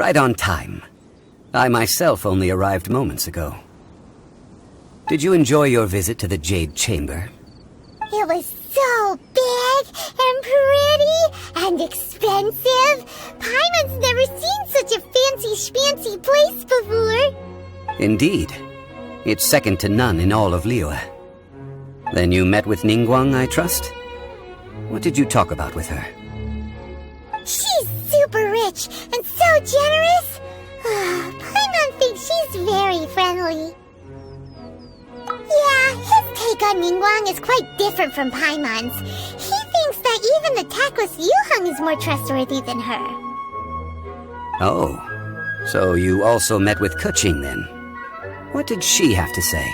Right on time. I myself only arrived moments ago. Did you enjoy your visit to the Jade Chamber? It was so big and pretty and expensive. Paimon's never seen such a fancy schmancy place before. Indeed. It's second to none in all of Liyue. Then you met with Ningguang, I trust? What did you talk about with her? She's super rich and so generous. Paimon thinks she's very friendly. Yeah, his take on Ningguang is quite different from Paimon's. He thinks that even the tactless Yuheng is more trustworthy than her. Oh, so you also met with Keqing then? What did she have to say?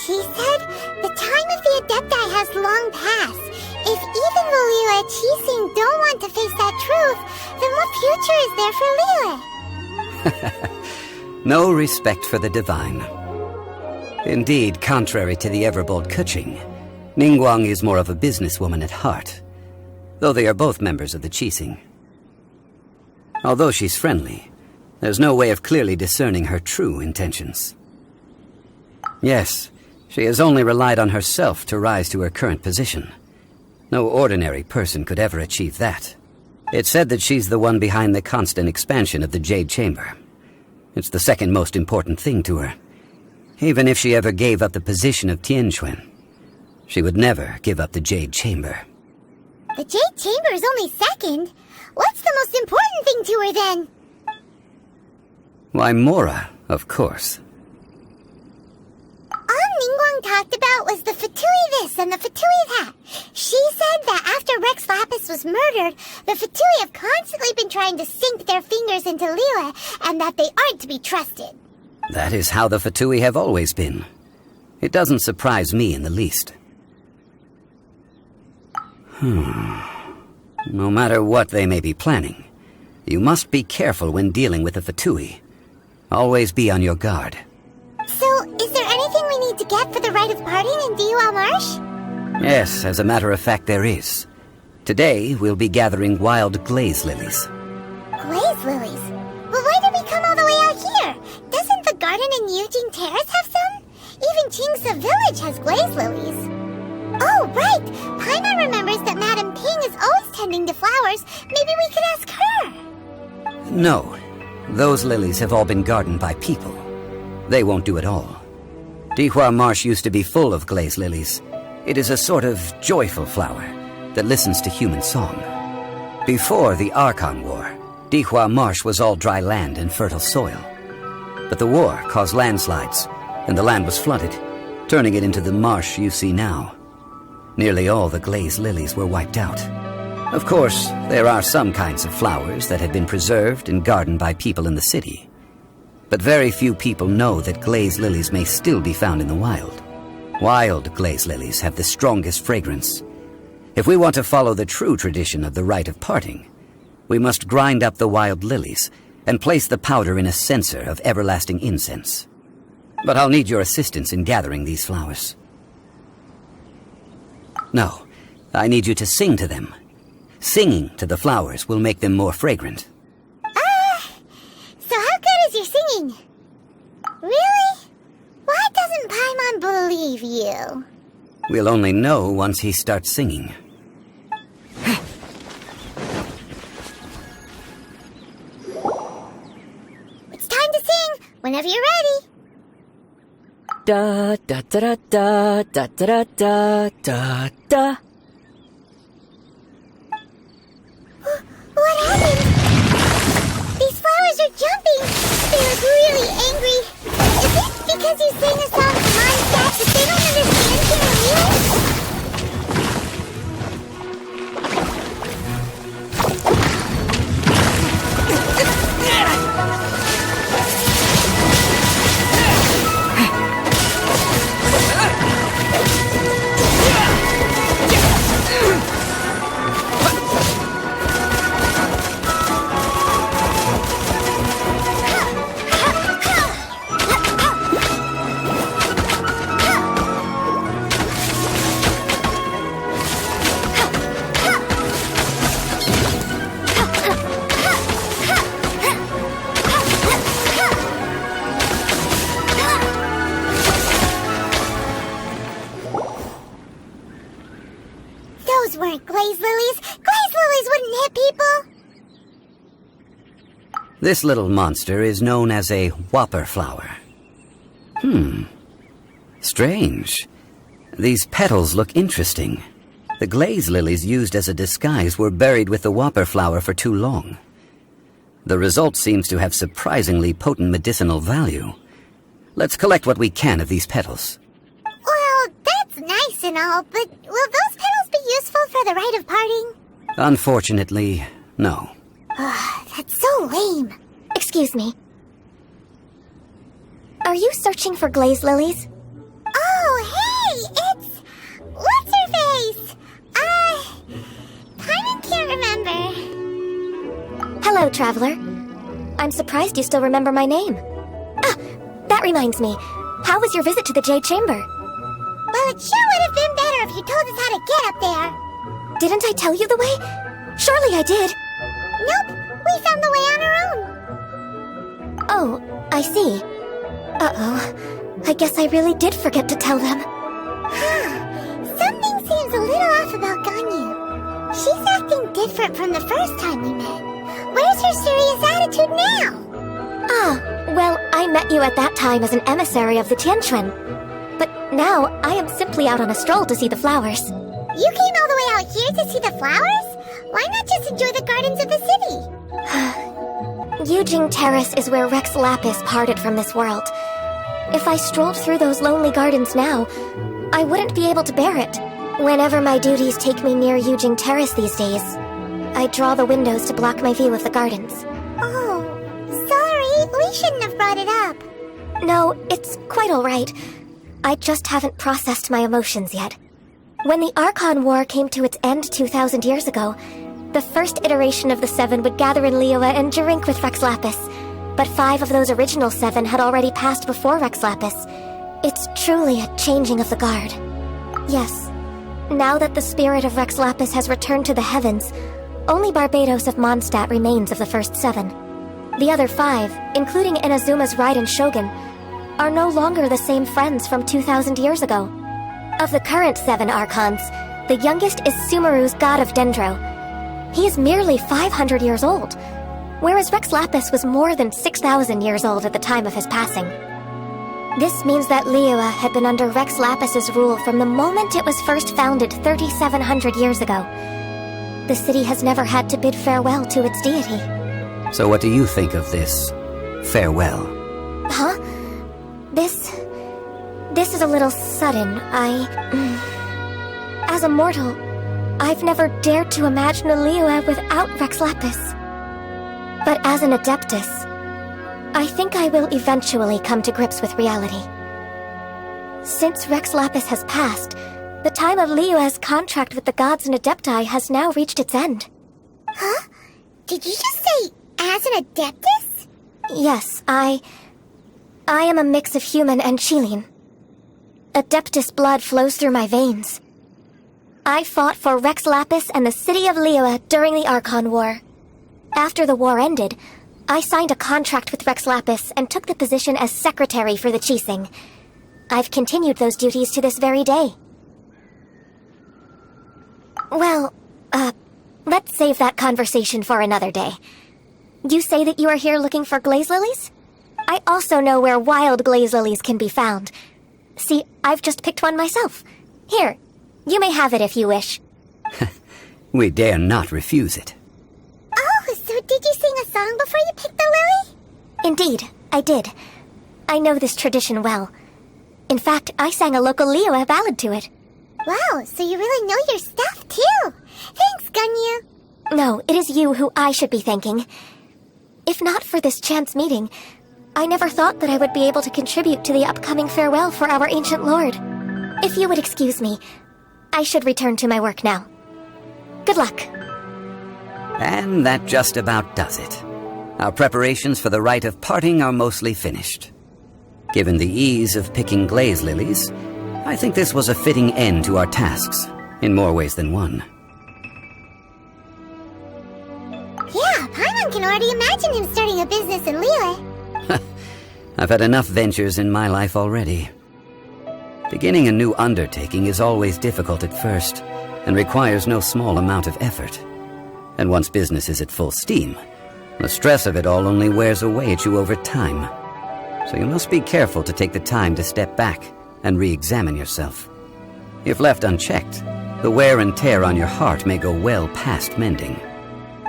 She said the time of the Adepti has long passed. If even the Liyue Qixing don't want to face that truth, then what future is there for Liyue? No respect for the divine. Indeed, contrary to the ever-bold Keqing, Ningguang is more of a businesswoman at heart, though they are both members of the Qixing. Although she's friendly, there's no way of clearly discerning her true intentions. Yes, she has only relied on herself to rise to her current position. No ordinary person could ever achieve that. It's said that she's the one behind the constant expansion of the Jade Chamber. It's the second most important thing to her. Even if she ever gave up the position of Tianquan, she would never give up the Jade Chamber. The Jade Chamber is only second. What's the most important thing to her then? Why, Mora, of course. All Ningguang talked about was the Fatui this and the Fatui that. She said that after Rex Lapis was murdered, the Fatui have constantly been trying to sink their fingers into Liyue, and that they aren't to be trusted. That is how the Fatui have always been. It doesn't surprise me in the least. No matter what they may be planning, you must be careful when dealing with the Fatui. Always be on your guard. So, is there anything we need to get for the rite of parting in Dihua Marsh? Yes, as a matter of fact, there is. Today, we'll be gathering wild glaze lilies. Glaze lilies? But why did we come all the way out here? Doesn't the garden in Yujing Terrace have some? Even Qingse village has glaze lilies. Oh, right! Paimon remembers that Madame Ping is always tending to flowers. Maybe we could ask her. No. Those lilies have all been gardened by people. They won't do it all. Dihua Marsh used to be full of glaze lilies. It is a sort of joyful flower that listens to human song. Before the Archon War, Dihua Marsh was all dry land and fertile soil. But the war caused landslides, and the land was flooded, turning it into the marsh you see now. Nearly all the glaze lilies were wiped out. Of course, there are some kinds of flowers that have been preserved and gardened by people in the city. But very few people know that glaze lilies may still be found in the wild. Wild glaze lilies have the strongest fragrance. If we want to follow the true tradition of the rite of parting, we must grind up the wild lilies and place the powder in a censer of everlasting incense. But I'll need your assistance in gathering these flowers. No, I need you to sing to them. Singing to the flowers will make them more fragrant. So how good is your singing? Really? Why doesn't Paimon believe you? We'll only know once he starts singing. It's time to sing, whenever you're ready. Da da da da da da da da da. What happened? These flowers are jumping. They look really angry. Is it because you sang a song to Mondstadt that they don't understand human music? those weren't glaze lilies. Glaze lilies wouldn't hit people. This little monster is known as a whopper flower. Strange. These petals look interesting. The glaze lilies used as a disguise were buried with the whopper flower for too long. The result seems to have surprisingly potent medicinal value. Let's collect what we can of these petals. Well, that's nice and all, but will those petals be useful for the rite of parting? Unfortunately, no. That's so lame. Excuse me. Are you searching for glaze lilies? Oh, hey, it's... What's-her-face? Paimon can't remember. Hello, traveler. I'm surprised you still remember my name. Ah, that reminds me. How was your visit to the Jade Chamber? Well, it sure would have been better if you told us how to get up there. Didn't I tell you the way? Surely I did. Nope, we found the way on our own. Oh, I see. Uh-oh. I guess I really did forget to tell them. Something seems a little off about Ganyu. She's acting different from the first time we met. Where's her serious attitude now? Well, I met you at that time as an emissary of the Tianquan. But now, I am simply out on a stroll to see the flowers. You came all the way out here to see the flowers? Why not just enjoy the gardens of the city? Yujing Terrace is where Rex Lapis parted from this world. If I strolled through those lonely gardens now, I wouldn't be able to bear it. Whenever my duties take me near Yujing Terrace these days, I draw the windows to block my view of the gardens. Oh, sorry, we shouldn't have brought it up. No, it's quite all right. I just haven't processed my emotions yet. When the Archon War came to its end 2,000 years ago, the first iteration of the Seven would gather in Liyue and drink with Rex Lapis. But 5 of those original 7 had already passed before Rex Lapis. It's truly a changing of the guard. Yes, now that the spirit of Rex Lapis has returned to the heavens, only Barbados of Mondstadt remains of the first 7. The other 5, including Inazuma's Raiden Shogun, are no longer the same friends from 2,000 years ago. Of the current 7 Archons, the youngest is Sumeru's god of Dendro. He is merely 500 years old, whereas Rex Lapis was more than 6,000 years old at the time of his passing. This means that Liyue had been under Rex Lapis's rule from the moment it was first founded 3,700 years ago. The city has never had to bid farewell to its deity. So what do you think of this farewell? Huh? This is a little sudden. As a mortal, I've never dared to imagine a Liyue without Rex Lapis. But as an Adeptus, I think I will eventually come to grips with reality. Since Rex Lapis has passed, the time of Liyue's contract with the gods and Adepti has now reached its end. Huh? Did you just say, as an Adeptus? Yes, I am a mix of human and Qilin. Adeptus blood flows through my veins. I fought for Rex Lapis and the city of Liyue during the Archon War. After the war ended, I signed a contract with Rex Lapis and took the position as secretary for the Qixing. I've continued those duties to this very day. Well, let's save that conversation for another day. You say that you are here looking for glaze lilies? I also know where wild glaze lilies can be found. See, I've just picked one myself. Here, you may have it if you wish. We dare not refuse it. Oh, so did you sing a song before you picked the lily? Indeed, I did. I know this tradition well. In fact, I sang a local Liyue ballad to it. Wow, so you really know your stuff, too. Thanks, Ganyu. No, it is you who I should be thanking. If not for this chance meeting, I never thought that I would be able to contribute to the upcoming farewell for our ancient lord. If you would excuse me, I should return to my work now. Good luck. And that just about does it. Our preparations for the rite of parting are mostly finished. Given the ease of picking glaze lilies, I think this was a fitting end to our tasks, in more ways than one. Yeah, Paimon can already imagine him starting a business in Liyue. I've had enough ventures in my life already. Beginning a new undertaking is always difficult at first, and requires no small amount of effort. And once business is at full steam, the stress of it all only wears away at you over time. So you must be careful to take the time to step back and re-examine yourself. If left unchecked, the wear and tear on your heart may go well past mending.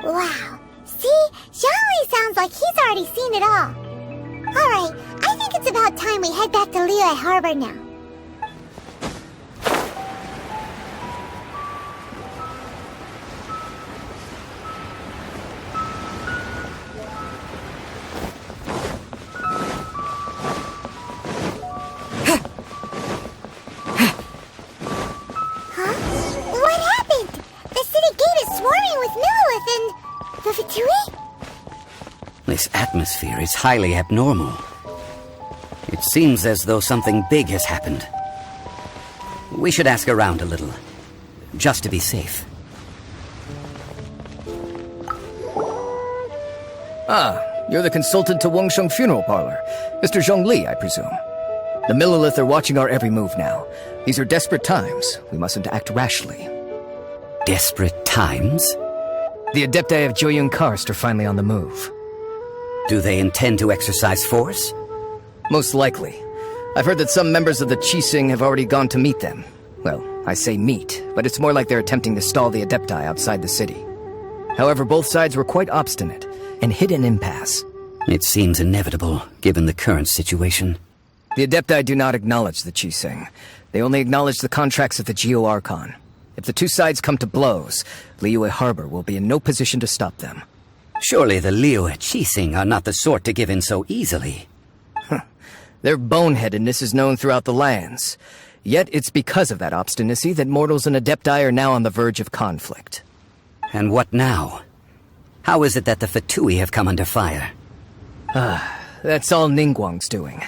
Wow. See? Zhongli sounds like he's already seen it all. Alright, I think it's about time we head back to Liyue Harbor now. This atmosphere is highly abnormal. It seems as though something big has happened. We should ask around a little, just to be safe. Ah, you're the consultant to Wangsheng Funeral Parlor. Mr. Zhongli, I presume. The Millilith are watching our every move now. These are desperate times. We mustn't act rashly. Desperate times? The Adepti of Joyun Karst are finally on the move. Do they intend to exercise force? Most likely. I've heard that some members of the Qixing have already gone to meet them. Well, I say meet, but it's more like they're attempting to stall the Adepti outside the city. However, both sides were quite obstinate and hit an impasse. It seems inevitable, given the current situation. The Adepti do not acknowledge the Qixing. They only acknowledge the contracts of the Geo Archon. If the two sides come to blows, Liyue Harbor will be in no position to stop them. Surely the Liyue Qixing are not the sort to give in so easily. Their boneheadedness is known throughout the lands. Yet it's because of that obstinacy that mortals and Adepti are now on the verge of conflict. And what now? How is it that the Fatui have come under fire? That's all Ningguang's doing.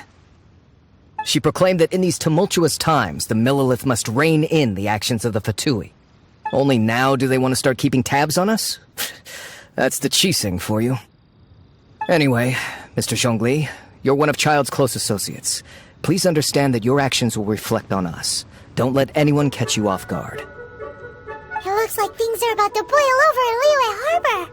She proclaimed that in these tumultuous times, the Millilith must rein in the actions of the Fatui. Only now do they want to start keeping tabs on us? That's the Qixing for you. Anyway, Mr. Zhongli, you're one of Child's close associates. Please understand that your actions will reflect on us. Don't let anyone catch you off guard. It looks like things are about to boil over in Liyue Harbor.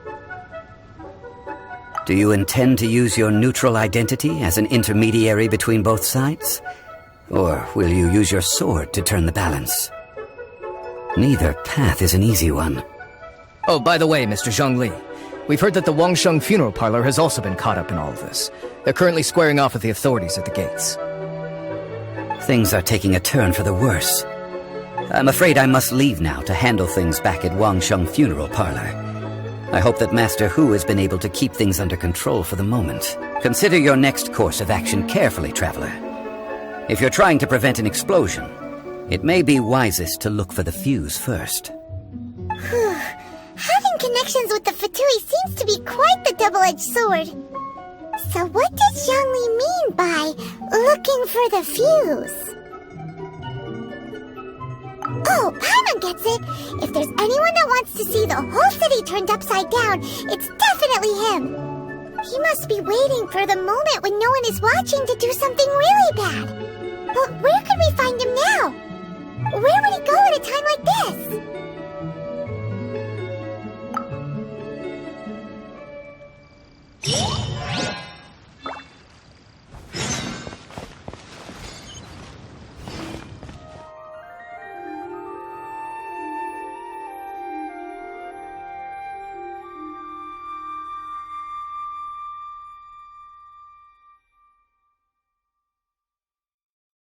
Do you intend to use your neutral identity as an intermediary between both sides? Or will you use your sword to turn the balance? Neither path is an easy one. Oh, by the way, Mr. Zhongli, we've heard that the Wangsheng Funeral Parlor has also been caught up in all of this. They're currently squaring off with the authorities at the gates. Things are taking a turn for the worse. I'm afraid I must leave now to handle things back at Wangsheng Funeral Parlor. I hope that Master Hu has been able to keep things under control for the moment. Consider your next course of action carefully, Traveler. If you're trying to prevent an explosion, it may be wisest to look for the fuse first. Having connections with the Fatui seems to be quite the double-edged sword. So what does Zhongli mean by looking for the fuse? Oh, Paimon gets it! If there's anyone that wants to see the whole city turned upside down, it's definitely him! He must be waiting for the moment when no one is watching to do something really bad. But where could we find